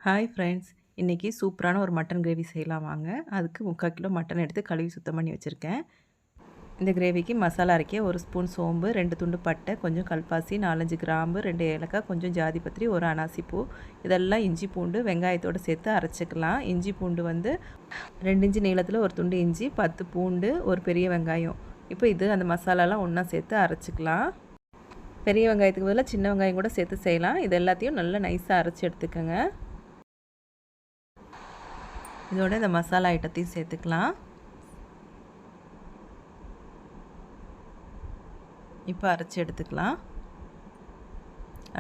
Hi friends, இன்றைக்கி சூப்பரான ஒரு மட்டன் கிரேவி செய்யலாம் வாங்க. அதுக்கு 3/4 கிலோ மட்டன் எடுத்து கழுவி சுத்தம் பண்ணி வச்சுருக்கேன். இந்த கிரேவிக்கு மசாலா அரைக்க 1 ஸ்பூன் சோம்பு, 2 துண்டு பட்டை, கொஞ்சம் கல்பாசி, 4-5 கிராம்பு, 2 ஏலக்காய், கொஞ்சம் ஜாதிபத்திரி, 1 அனாசி பூ, இதெல்லாம் இஞ்சி பூண்டு வெங்காயத்தோடு சேர்த்து அரைச்சிக்கலாம். இஞ்சி பூண்டு 2 இன்ச்சு நீளத்தில் ஒரு துண்டு இஞ்சி, 10 பூண்டு, ஒரு பெரிய வெங்காயம். இப்போ அந்த மசாலாலாம் ஒன்றா சேர்த்து அரைச்சிக்கலாம். பெரிய வெங்காயத்துக்கு பதிலாக சின்ன வெங்காயம் கூட சேர்த்து செய்யலாம். இது எல்லாத்தையும் நல்லா நைஸாக அரைச்சி எடுத்துக்கோங்க. இதோட இந்த மசாலா ஐட்டத்தையும் சேர்த்துக்கலாம். இப்போ அரைச்சி எடுத்துக்கலாம்.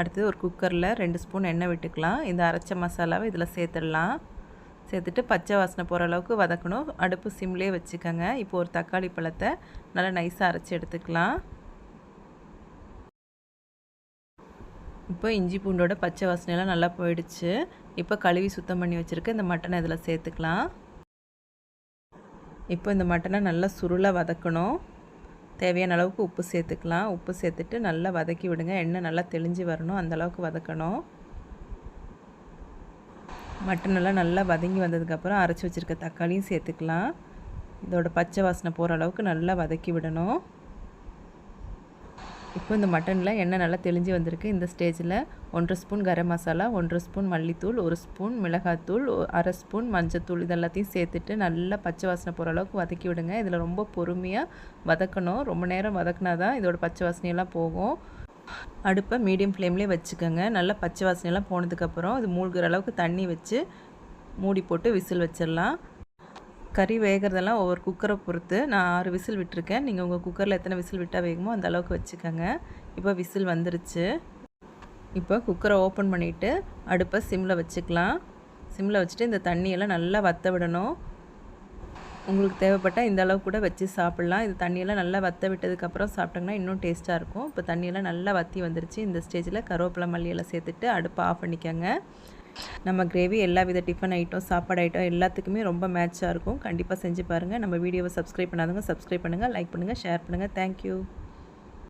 அடுத்து ஒரு குக்கரில் 2 ஸ்பூன் எண்ணெய் விட்டுக்கலாம். இந்த அரைச்ச மசாலாவை இதில் சேர்த்துடலாம். சேர்த்துட்டு பச்சை வாசனை போகிற அளவுக்கு வதக்கணும். அடுப்பு சிம்லேயே வச்சுக்கோங்க. இப்போ ஒரு தக்காளி பழத்தை நல்லா நைஸாக அரைச்சி எடுத்துக்கலாம். இப்போ இஞ்சி பூண்டோட பச்சை வாசனையெல்லாம் நல்லா போயிடுச்சு. இப்போ கழுவி சுத்தம் பண்ணி வச்சுருக்க இந்த மட்டனை இதில் சேர்த்துக்கலாம். இப்போ இந்த மட்டனை நல்லா சுருளாக வதக்கணும். தேவையான அளவுக்கு உப்பு சேர்த்துக்கலாம். உப்பு சேர்த்துட்டு நல்லா வதக்கி விடுங்க. எண்ணெய் நல்லா தெளிஞ்சு வரணும், அந்தளவுக்கு வதக்கணும். மட்டன் எல்லாம் நல்லா வதங்கி வந்ததுக்கப்புறம் அரைச்சி வச்சுருக்க தக்காளியும் சேர்த்துக்கலாம். இதோட பச்சை வாசனை போகிற அளவுக்கு நல்லா வதக்கி விடணும். இப்போ இந்த மட்டனில் எண்ணெய் நல்லா தெளிஞ்சு வந்திருக்கு. இந்த ஸ்டேஜில் 1 ஸ்பூன் கரம் மசாலா, 1 ஸ்பூன் மல்லித்தூள், 1 ஸ்பூன் மிளகாத்தூள், 1/2 ஸ்பூன் மஞ்சத்தூள் இதெல்லாத்தையும் சேர்த்துட்டு நல்லா பச்சை வாசனை போகிற அளவுக்கு வதக்கி விடுங்க. இதில் ரொம்ப பொறுமையாக வதக்கணும். ரொம்ப நேரம் வதக்கினா தான் இதோட பச்சை வாசனையெல்லாம் போகும். அடுப்பை மீடியம் ஃப்ளேம்லேயே வச்சுக்கோங்க. நல்லா பச்சை வாசனையெல்லாம் போனதுக்கப்புறம் இது மூழ்கிற அளவுக்கு தண்ணி வச்சு மூடி போட்டு விசில் வச்சிடலாம். கறி வேகிறதெல்லாம் ஒவ்வொரு குக்கரை பொறுத்து நான் 6 விசில் விட்டுருக்கேன். நீங்கள் உங்கள் குக்கரில் எத்தனை விசில் விட்டால் வேகுமோ அந்த அளவுக்கு வச்சுக்கோங்க. இப்போ விசில் வந்துருச்சு. இப்போ குக்கரை ஓப்பன் பண்ணிவிட்டு அடுப்பை சிம்மில் வச்சுக்கலாம். சிம்மில் வச்சுட்டு இந்த தண்ணியெல்லாம் நல்லா வற்ற விடணும். உங்களுக்கு தேவைப்பட்டால் இந்த அளவுக்கு கூட வச்சு சாப்பிட்லாம். இது தண்ணியெல்லாம் நல்லா வற்ற விட்டதுக்கப்புறம் சாப்பிட்டோங்கன்னா இன்னும் டேஸ்ட்டாக இருக்கும். இப்போ தண்ணியெல்லாம் நல்லா வற்றி வந்துருச்சு. இந்த ஸ்டேஜில் கருவேப்பிலை மல்லியெல்லாம் சேர்த்துட்டு அடுப்பை ஆஃப் பண்ணிக்கோங்க. நம்ம கிரேவி எல்லா வித டிஃபன் ஐட்டம், சாப்பாடு ஐட்டம் எல்லாத்துக்குமே ரொம்ப மேட்சாக இருக்கும். கண்டிப்பாக செஞ்சு பாருங்கள். நம்ம வீடியோவை சப்ஸ்கிரைப் பண்ணாதவங்க சப்ஸ்கிரைப் பண்ணுங்கள், லைக் பண்ணுங்கள், ஷேர் பண்ணுங்கள். தேங்க்யூ.